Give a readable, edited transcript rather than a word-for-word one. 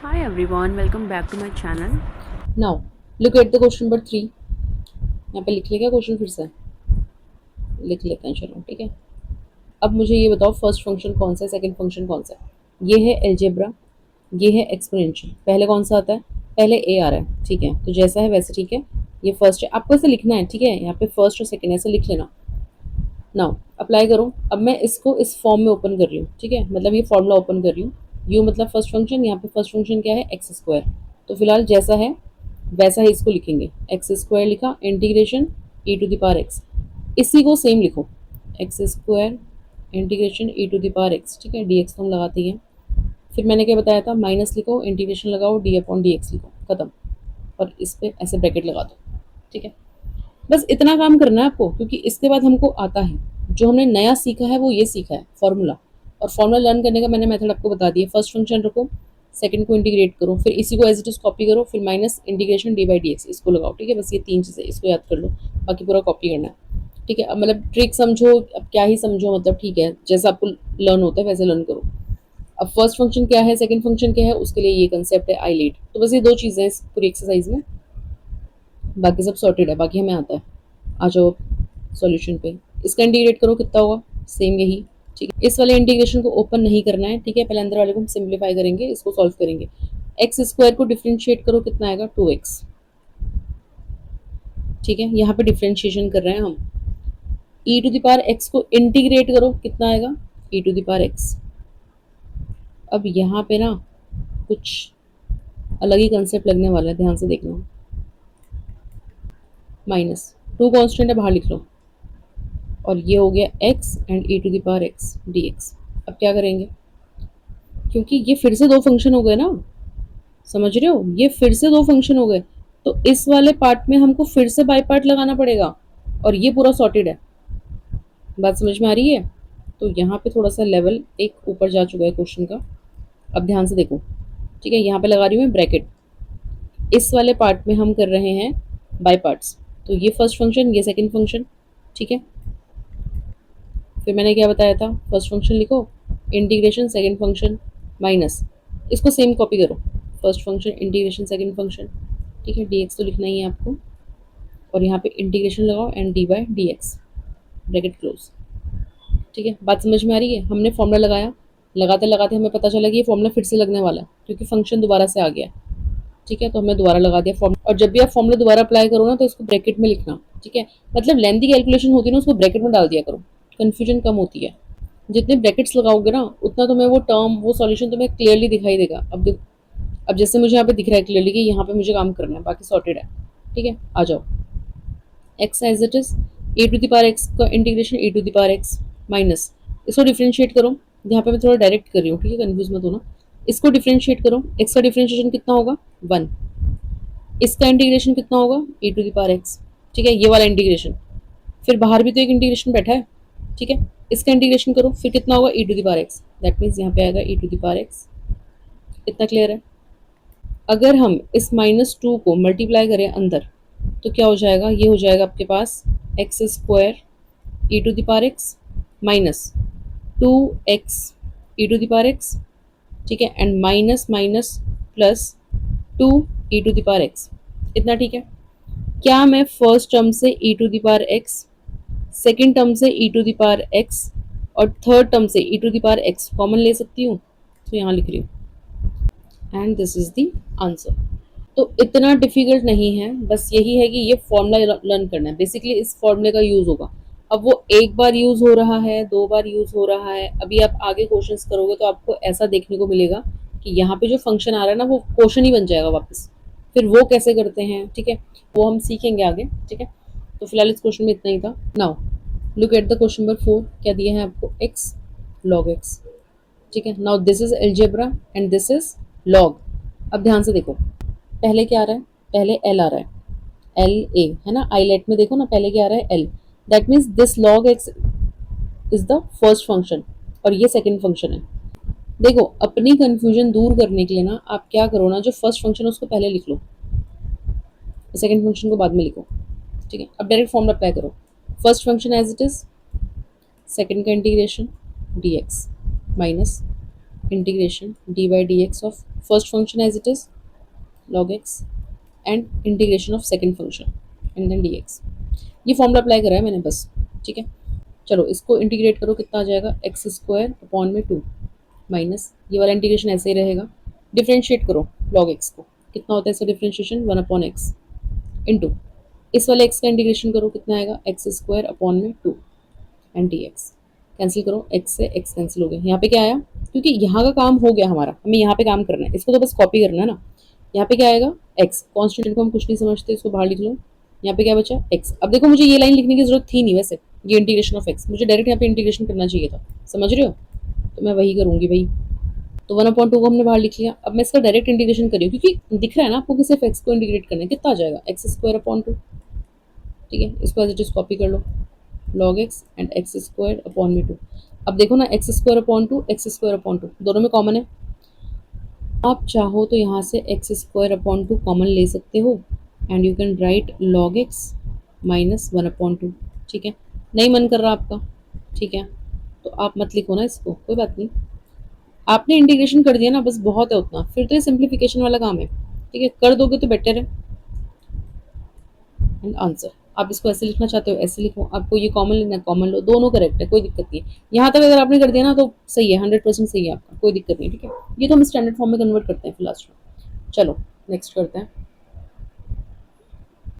Hi everyone, welcome back to my channel. Now look at the question number 3। यहाँ पे लिख लेगा question, फिर से लिख लेते हैं, चलो ठीक है। अब मुझे ये बताओ, फर्स्ट फंक्शन कौन सा है, सेकंड फंक्शन कौन सा है। ये है एलजेब्रा, ये है एक्सपोनेंशियल। पहले कौन सा आता है? पहले ए आ रहा है, ठीक है। तो जैसा है वैसे ठीक है। ये फर्स्ट है, आपको ऐसे लिखना है, ठीक है। यहाँ पे फर्स्ट और सेकंड ऐसे लिख लेना। नाउ अप्लाई करो। अब मैं इसको इस फॉर्म में ओपन कर रही हूँ, ठीक है। मतलब ये फॉर्मूला ओपन कर रही हूँ। यू मतलब फर्स्ट फंक्शन, यहाँ पे फर्स्ट फंक्शन क्या है? X square. तो फिलहाल जैसा है वैसा ही इसको लिखेंगे। एक्स स्क्वायर लिखा, integration E to the power X. इसी को सेम लिखो, X square integration E to the power x, ठीक है। डी एक्स तो हम लगाते ही हैं। फिर मैंने क्या बताया था? माइनस लिखो, इंटीग्रेशन लगाओ, डी अपॉन डी एक्स लिखो, खत्म। और इस पे ऐसे ब्रैकेट लगा दो, ठीक है। बस इतना काम करना है आपको, क्योंकि इसके बाद हमको आता है, जो हमने नया सीखा है वो ये सीखा है, फॉर्मूला। और फॉर्मूला लर्न करने का मैंने मेथड आपको बता दिया। फर्स्ट फंक्शन रखो, सेकंड को इंटीग्रेट करो, फिर इसी को एज इट इज कॉपी करो, फिर minus integration d by d x इसको लगाओ, ठीक है। बस ये तीन चीज़ें इसको याद कर लो, बाकी पूरा कॉपी करना है, ठीक है। अब मतलब ट्रिक समझो, अब क्या ही समझो, मतलब ठीक है, जैसा आपको लर्न होता है वैसे लर्न करो। अब फर्स्ट फंक्शन क्या है, सेकंड फंक्शन क्या है, उसके लिए ये कंसेप्ट है आईलेट। तो बस ये दो चीज़ें हैं इस पूरी एक्सरसाइज में, बाकी सब सॉर्टेड है, बाकी हमें आता है। आ जाओ सॉल्यूशन पे। इसका इंटीग्रेट करो, कितना होगा? सेम यही, ठीक है। इस वाले इंटीग्रेशन को ओपन नहीं करना है, ठीक है। पहले अंदर वाले को हम सिंप्लीफाई करेंगे, इसको सॉल्व करेंगे। एक्स स्क्वायर को डिफ्रेंशिएट करो, कितना आएगा? 2x, ठीक है। यहाँ पे डिफ्रेंशिएशन कर रहे हैं हम। ई टू द पावर एक्स को इंटीग्रेट करो, कितना आएगा? E to the power x. अब यहाँ पे ना कुछ अलग ही कंसेप्ट लगने वाला है, ध्यान से देखना। माइनस टू कॉन्स्टेंट है, बाहर लिख लो। और ये हो गया x and E to the power X D X. अब क्या करेंगे? क्योंकि ये फिर से दो फंक्शन हो गए ना, समझ रहे हो? ये फिर से दो फंक्शन हो गए, तो इस वाले पार्ट में हमको फिर से बाई पार्ट लगाना पड़ेगा। और ये पूरा सॉर्टेड है, बात समझ में आ रही है? तो यहाँ पे थोड़ा सा लेवल एक ऊपर जा चुका है क्वेश्चन का। अब ध्यान से देखो, ठीक है। यहाँ पे लगा रही हूँ मैं ब्रैकेट। इस वाले पार्ट में हम कर रहे हैं बाई पार्ट्स। तो ये फर्स्ट फंक्शन, ये सेकेंड फंक्शन, ठीक है। फिर मैंने क्या बताया था? फर्स्ट फंक्शन लिखो, इंटीग्रेशन सेकेंड फंक्शन, माइनस इसको सेम कॉपी करो, first function integration second function, ठीक है। डी एक्स तो लिखना ही है आपको। और यहाँ पे इंटीग्रेशन लगाओ and D by d x, bracket close, ठीक है। बात समझ में आ रही है? हमने फॉर्मूला लगाया, लगाते लगाते हमें पता चला कि ये फॉर्मूला फिर से लगने वाला है, क्योंकि फंक्शन दोबारा से आ गया, ठीक है। तो हमने दोबारा लगा दिया फॉर्मूला। और जब भी आप फॉर्मूला दोबारा अप्लाई करो ना, तो इसको ब्रैकेट में लिखना, ठीक है। मतलब लेंथी कैलकुलेशन होती है ना, उसको ब्रैकेट में डाल दिया करो, कन्फ्यूजन कम होती है। जितने ब्रैकेट्स लगाओगे ना, उतना तुम्हें वो टर्म, वो सॉल्यूशन तुम्हें क्लियरली दिखाई देगा। अब जैसे मुझे यहाँ पे दिख रहा है क्लियरली कि यहाँ पे मुझे काम करना है, बाकी सॉर्टेड है, ठीक है। आ जाओ, x as it is, a to the power x का integration a to the power x, minus इसको डिफ्रेंशिएट करो। यहाँ पे मैं थोड़ा डायरेक्ट कर रही हूँ, ठीक है, कन्फ्यूज मत होना। इसको डिफ्रेंशिएट करो, एक्स का डिफ्रेंशिएशन कितना होगा? 1। इसका इंटीग्रेशन कितना होगा? ए टू द पावर एक्स, ठीक है, ये वाला इंटीग्रेशन। फिर बाहर भी तो एक इंटीग्रेशन बैठा है, ठीक है। इसका इंटीग्रेशन करो, फिर कितना होगा? E to the power x. That means यहाँ पे आएगा e to the power x. इतना क्लियर है? अगर हम इस -2 को मल्टीप्लाई करें अंदर, तो क्या हो जाएगा? ये हो जाएगा आपके पास x square e to the power x minus 2x e to the power x, ठीक है। And minus minus plus 2 e to the power x. इतना ठीक है? क्या मैं फर्स्ट टर्म से e to the power x, second term से e to the power x और थर्ड टर्म से e to the power x common ले सकती हूँ? तो यहाँ लिख रही हूँ, and this is the answer. तो इतना डिफिकल्ट नहीं है, बस यही है कि ये फॉर्मूला लर्न करना है। बेसिकली इस फॉर्मूले का यूज होगा। अब वो एक बार यूज हो रहा है, दो बार यूज हो रहा है, अभी आप आगे क्वेश्चंस करोगे तो आपको ऐसा देखने को मिलेगा कि यहाँ पे जो फंक्शन आ रहा है ना, वो क्वेश्चन ही बन जाएगा वापस। फिर वो कैसे करते हैं, ठीक है, वो हम सीखेंगे आगे, ठीक है। तो फिलहाल इस क्वेश्चन में इतना ही था। Now look at the question number 4। क्या दिया है आपको? एक्स लॉग एक्स, ठीक है। Now this is algebra and this is log. अब ध्यान से देखो, पहले क्या आ रहा है? पहले एल आ रहा है, एल ए है ना। आईलेट में देखो ना, पहले क्या आ रहा है? L. That means this log x is the first function और ये सेकेंड फंक्शन है। देखो, अपनी कंफ्यूजन दूर करने के लिए ना आप क्या करो ना, जो फर्स्ट फंक्शन है उसको पहले लिख लो, सेकेंड फंक्शन को बाद में लिखो, ठीक है। अब डायरेक्ट फॉर्मूला अप्लाई करो, first function as it is, second का integration d x minus integration d by d x of first function as it is log x and integration of second function and then d x. ये formula apply करा है मैंने बस, ठीक है। चलो इसको इंटीग्रेट करो, कितना आ जाएगा, एक्स स्क्वायर अपॉन में 2 माइनस ये वाला इंटीग्रेशन ऐसे ही रहेगा। डिफ्रेंशिएट करो log x को, कितना होता है इसका डिफ्रेंशिएशन, 1 अपॉन एक्स इंटू इस वाले x का इंटीग्रेशन करो, कितना आएगा, एक्स स्क्वायर अपॉन में 2 एंड डी एक्स। कैंसिल करो, x से x कैंसिल हो गया। यहाँ पे क्या आया, क्योंकि यहाँ का काम हो गया हमारा, हमें यहाँ पे काम करना है, इसको तो बस कॉपी करना है ना। यहाँ पे क्या आएगा, x कॉन्स्टेंट को हम कुछ नहीं समझते, इसको बाहर लिख लो। यहाँ पे क्या बचा, x। अब देखो मुझे ये लाइन लिखने की जरूरत थी नहीं वैसे, ये इंटीग्रेशन ऑफ x, मुझे डायरेक्ट यहाँ पे इंटीग्रेशन करना चाहिए था, समझ रहे हो, तो मैं वही करूंगी भाई। तो 1/2 को हमने बाहर लिख लिया। अब मैं इसका डायरेक्ट इंटीग्रेशन करी, क्योंकि दिख रहा है ना आपको कि सिर्फ x को इंटीग्रेट करना है, कितना आ जाएगा, एक्स स्क्वायर अपॉन 2, ठीक है। इसको एज इट इज कॉपी कर लो, log x and x square upon में 2। अब देखो ना, x square upon 2, x square upon 2 दोनों में कॉमन है। आप चाहो तो यहाँ से एक्स स्क्वायर अपॉन 2 कॉमन ले सकते हो and you can write log x minus 1/2, ठीक है। नहीं मन कर रहा आपका, ठीक है, तो आप मत लिखो ना इसको, कोई बात नहीं। आपने इंटीग्रेशन कर दिया ना, बस बहुत है उतना, फिर तो ये सिंप्लीफिकेशन वाला काम है, ठीक है, कर दोगे तो बेटर है। एंड आंसर, आप इसको ऐसे लिखना चाहते हो ऐसे लिखो, आपको ये कॉमन लेना है कॉमन लो, दोनों करेक्ट है, कोई दिक्कत नहीं है। यहाँ तक अगर आपने कर दिया ना तो सही है, 100% सही है आपका, कोई दिक्कत नहीं, ठीक है। ये तो हम स्टैंडर्ड फॉर्म में कन्वर्ट करते हैं फिर लास्ट में। चलो नेक्स्ट करते हैं।